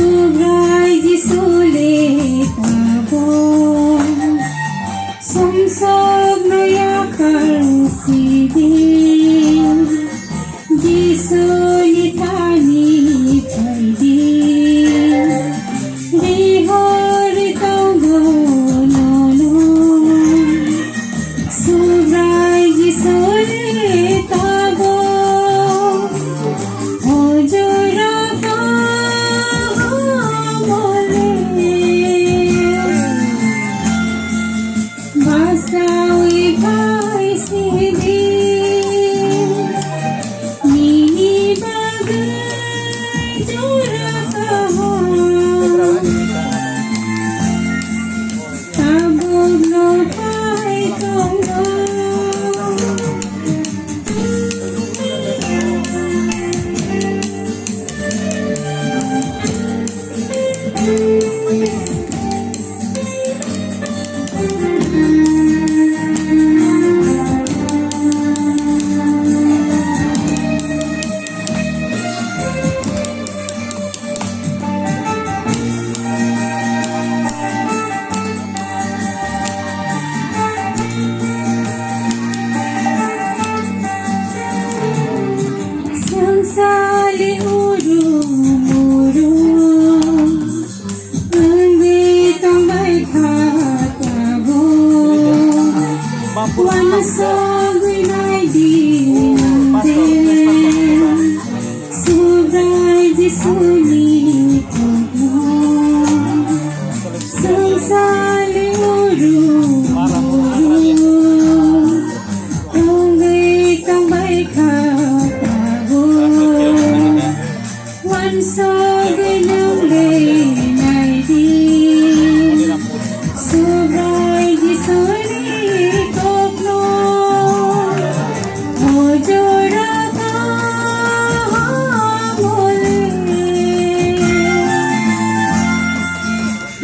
Sugay di sulit abong Sumsog na yakang sidin Di sulitani paidin Di horitang gununong Sugay di sulit abong Ojora ka Basawi pa'y sidin Nini bagay durakahon Tabog no pa'y tonggong Sali urung-urung Nanditong may katabong Wanasog winay dinandin Sugay di sulit abong Sali urung-urung Nanditong may katabong Wansog ng lenay din Sugay di sulit abong Ojora ka muli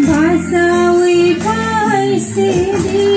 Basawi pa'y sidin